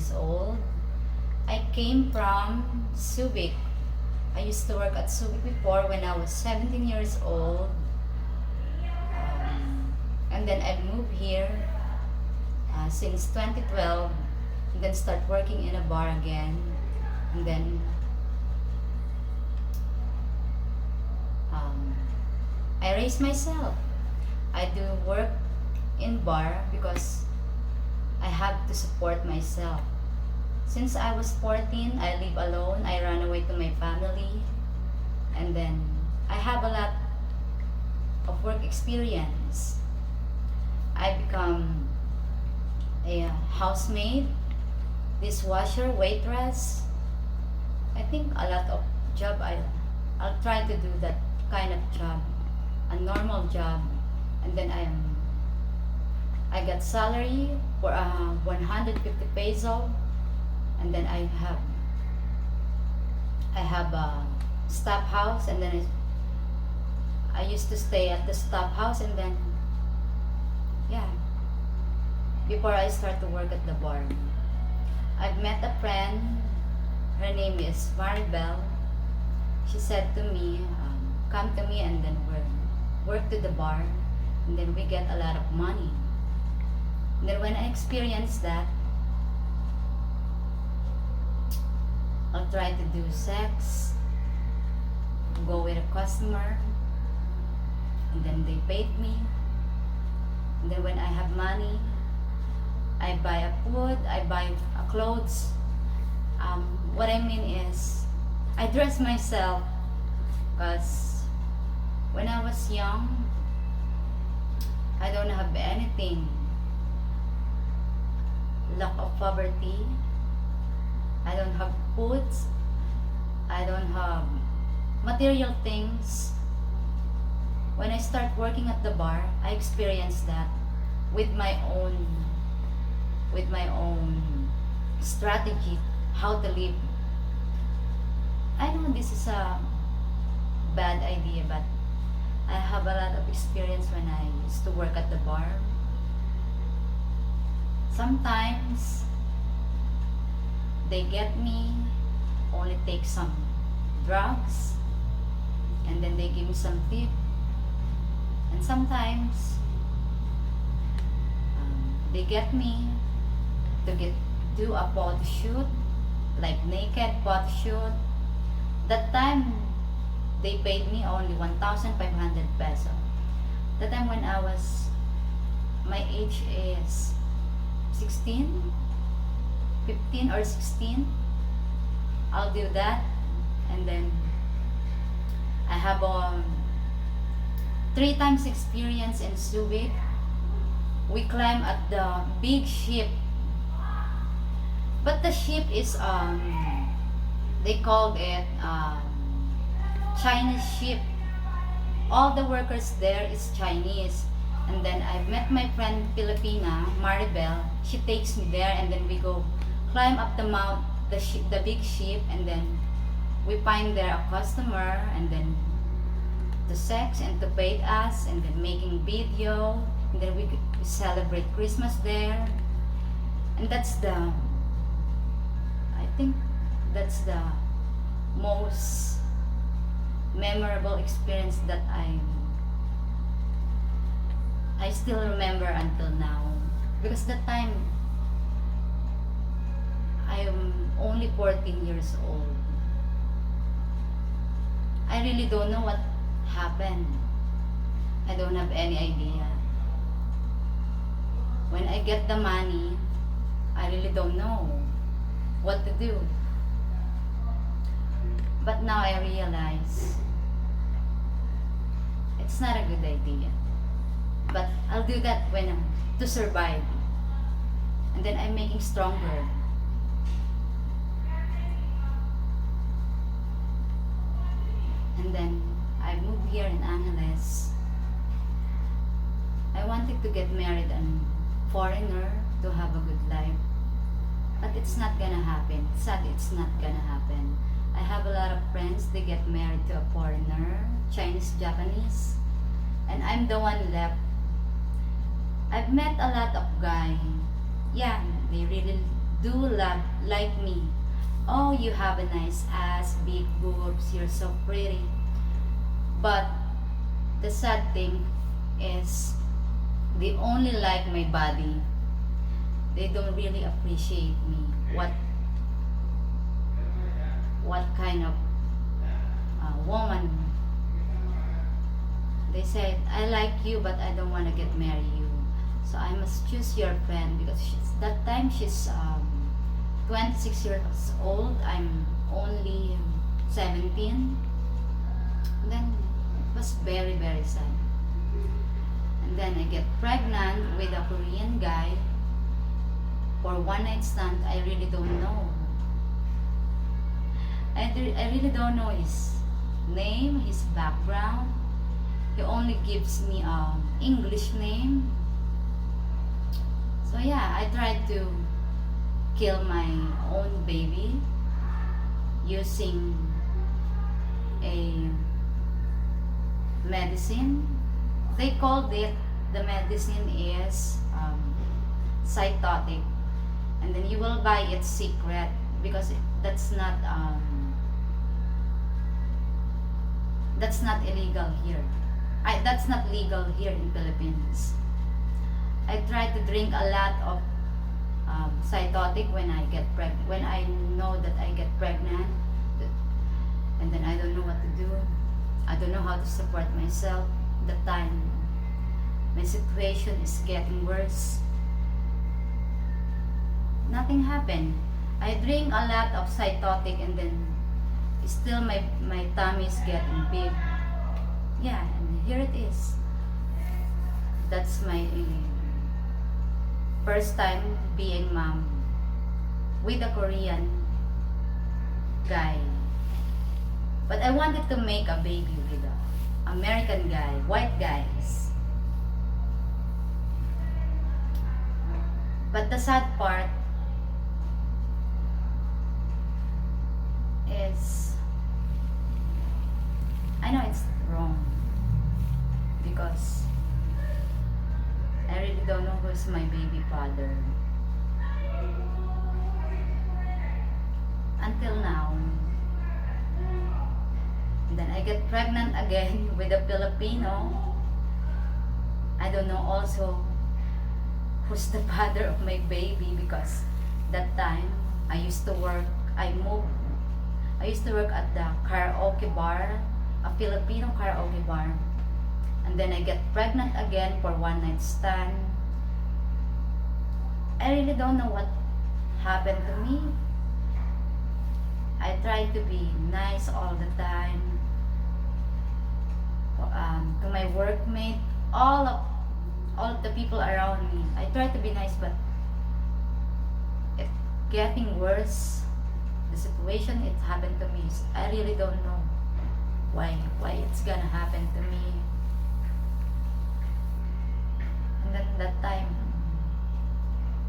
years old. I came from Savfk. I used to work at Savfk before when I was 17 years old. And then I moved here since 2012, and then start working in a bar again. And then I raised myself. I do work in bar because I have to support myself. Since I was 14, I live alone. I ran away to my family. And then I have a lot of work experience. I become a housemaid, dishwasher, waitress. I think a lot of job. I'll try to do that kind of job, a normal job. And then I got salary for 150 peso. And then I have a staff house, and then I used to stay at the staff house, and then before I start to work at the bar. I've met a friend, her name is Maribel. She said to me, come to me and then work to the bar, and then we get a lot of money. And then when I experienced that, I'll try to do sex, go with a customer, and then they paid me. And then when I have money, I buy a food, I buy a clothes. What I mean is, I dress myself, because when I was young, I don't have anything. Lack of poverty. I don't have foods. I don't have material things. When I start working at the bar, I experienced that with my own strategy, how to live. I know this is a bad idea, but I have a lot of experience when I used to work at the bar. Sometimes they get me, only take some drugs, and then they give me some tip. And sometimes they get me to do a photo shoot, like naked photo shoot. That time they paid me only 1,500 peso. That time when my age is 16, 15 or 16, I'll do that. And then I have 3 times experience in Savfk. We climb at the big ship, but the ship is they called it Chinese ship. All the workers there is Chinese. And then I met my friend Filipina, Maribel. She takes me there, and then we go climb up the big ship, and then we find there a customer, and then to sex and to pay us, and then making video, and then we celebrate Christmas there. And I think that's the most memorable experience that I still remember until now, because that time I am only 14 years old. I really don't know what happened. I don't have any idea. When I get the money, I really don't know what to do. But now I realize it's not a good idea. But I'll do that to survive. And then I'm making stronger. And then I moved here in Angeles. I wanted to get married and foreigner to have a good life. But it's not gonna happen. Sadly, it's not gonna happen. I have a lot of friends, they get married to a foreigner, Chinese, Japanese, and I'm the one left. I've met a lot of guys. Yeah, they really do love like me. Oh, you have a nice ass, big boobs, you're so pretty. But the sad thing is, they only like my body. They don't really appreciate me. What kind of woman. They said, I like you, but I don't want to get married you. So I must choose your friend, because that time she's 26 years old. I'm only 17. And then it was very, very sad. And then I get pregnant with a Korean guy for one night stand. I really don't know. I really don't know his name, his background. He only gives me an English name. So yeah, I tried to kill my own baby using a medicine. They called it, the medicine is cytotic, and then you will buy it secret, because that's not illegal here. That's not legal here in Philippines. I try to drink a lot of cytotic when I get pregnant. When I know that I get pregnant, and then I don't know what to do. I don't know how to support myself. The time my situation is getting worse. Nothing happened. I drink a lot of cytotic, and then still my tummy is getting big. Yeah, and here it is. That's my first time being mom with a Korean guy. But I wanted to make a baby with an American guy, white guys. But the sad part is, I know it's wrong, because I really don't know who's my baby father. Until now. And then I get pregnant again with a Filipino. I don't know also who's the father of my baby, because that time I used to work at the karaoke bar, a Filipino karaoke bar. And then I get pregnant again for one night stand. I really don't know what happened to me. I try to be nice all the time. To my workmate, all of the people around me. I try to be nice, but it's getting worse. The situation it happened to me, I really don't know why it's gonna happen to me. And then that time,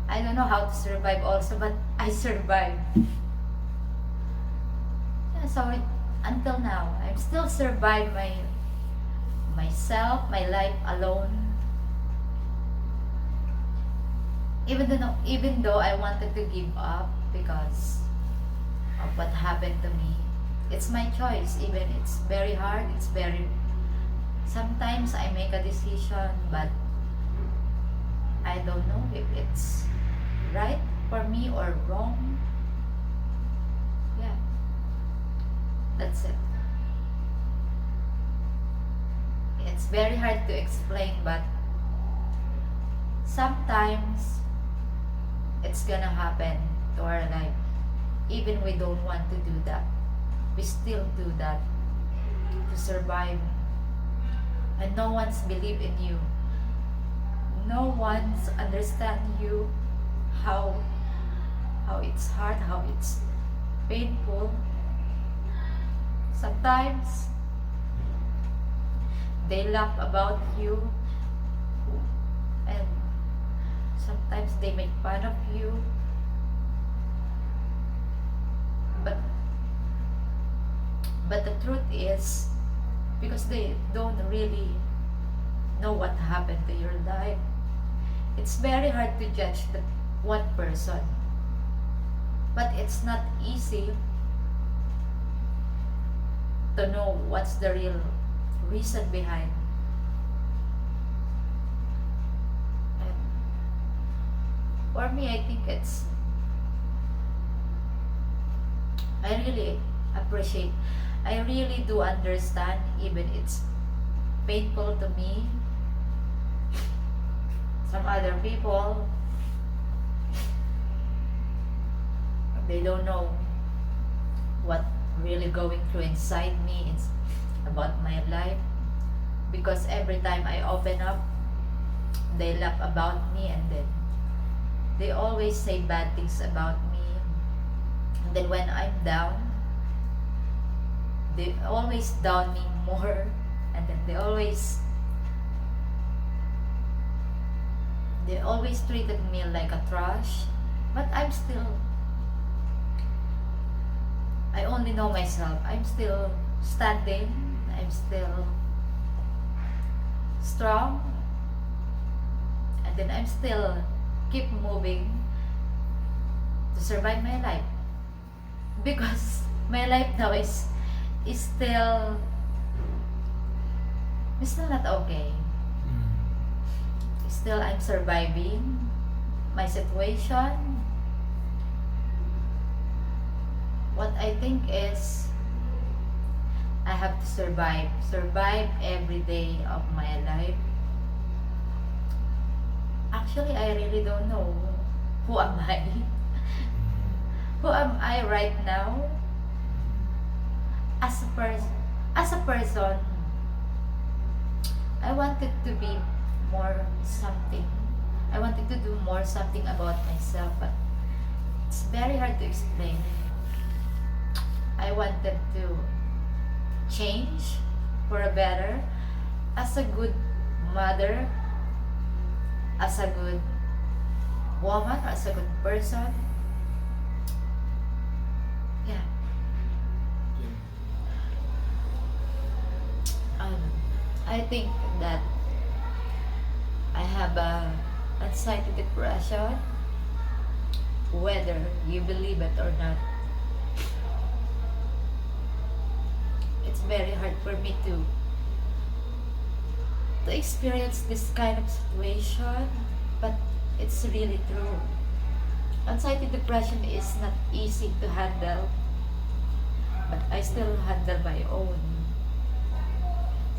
I don't know how to survive also, but I survived. Yeah, so until now, I'm still survive myself, my life alone. Even though I wanted to give up because of what happened to me, it's my choice. Even it's very hard, sometimes I make a decision, but I don't know if it's right for me or wrong. Yeah, that's it. It's very hard to explain, but sometimes it's gonna happen to our life. Even we don't want to do that, we still do that to survive. And no one's believe in you. No one's understand you, how it's hard, how it's painful. Sometimes they laugh about you, and sometimes they make fun of you. But the truth is, because they don't really know what happened to your life, it's very hard to judge one person. But it's not easy to know what's the real reason behind. And for me, I think I really appreciate, I really do understand, even it's painful to me. Some other people, they don't know what really going through inside me about my life, because every time I open up, they laugh about me, and then they always say bad things about me. And then when I'm down, they always down me more, and then they always treated me like a trash. But I only know myself. I'm still standing. I'm still strong. And then I'm still keep moving to survive my life. Because my life now is still not okay. Still, I'm surviving my situation. What I think is, I have to survive every day of my life. Actually, I really don't know who am I. Who am I right now? As a person, I wanted to be more something. I wanted to do more something about myself, but it's very hard to explain. I wanted to change for a better, as a good mother, as a good woman, as a good person. Yeah. I think that I have anxiety depression, whether you believe it or not. It's very hard for me to experience this kind of situation, but it's really true. Anxiety depression is not easy to handle, but I still handle my own.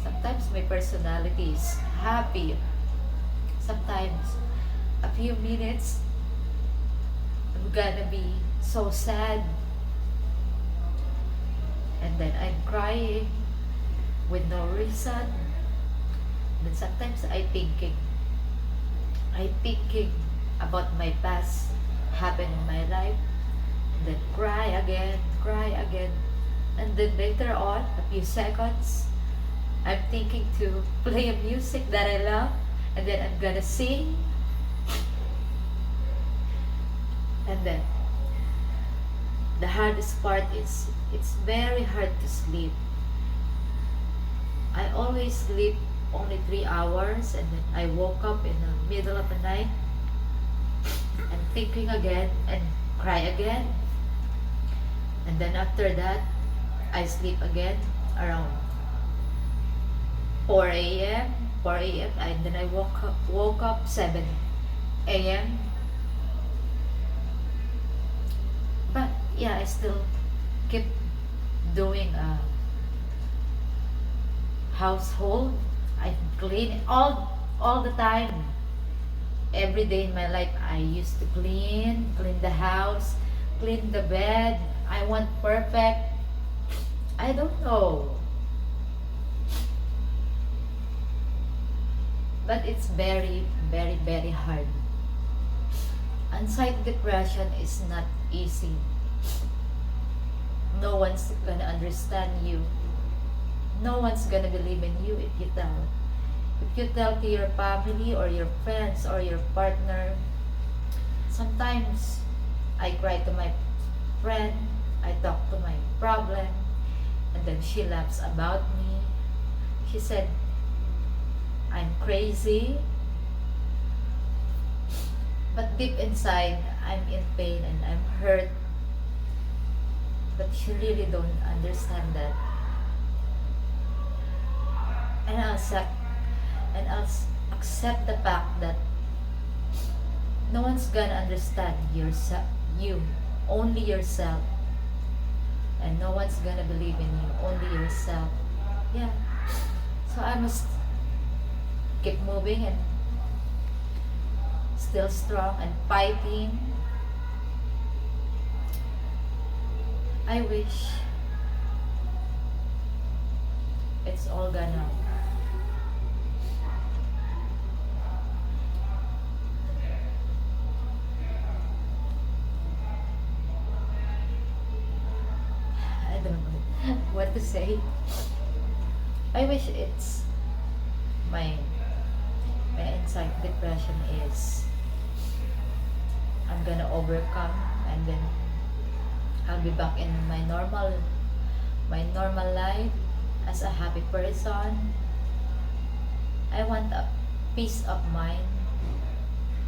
Sometimes my personality is happy. Sometimes a few minutes I'm gonna be so sad, and then I'm crying with no reason. Then sometimes I'm thinking about my past happened in my life, and then cry again, and then later on, a few seconds, I'm thinking to play a music that I love, and then I'm gonna sing. And then the hardest part is, it's very hard to sleep. I always sleep only 3 hours, and then I woke up in the middle of the night and thinking again and cry again. And then after that, I sleep again around 4 a.m. And then I woke up 7 a.m. But yeah, I still keep doing household. I clean all the time. Every day in my life, I used to clean the house, clean the bed. I want perfect. I don't know. But it's very, very, very hard. Anxiety depression is not easy. No one's gonna understand you. No one's gonna believe in you if you tell. If you tell to your family or your friends or your partner, sometimes I cry to my friend, I talk to my problem, and then she laughs about me. She said, I'm crazy. But deep inside, I'm in pain and I'm hurt. but you really don't understand that. And I'll accept the fact that no one's gonna understand yourself, you, only yourself. And no one's gonna believe in you, only yourself. Yeah. So I must keep moving and still strong and fighting. I wish it's all gonna I don't know what to say. I wish it's my anxiety, depression is I'm gonna overcome, and then I'll be back in my normal life as a happy person. I want a peace of mind.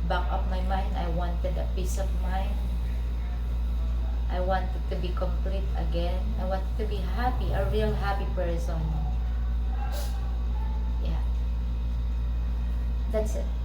Back of my mind, I wanted a peace of mind. I wanted to be complete again. I wanted to be happy, a real happy person. Yeah. That's it.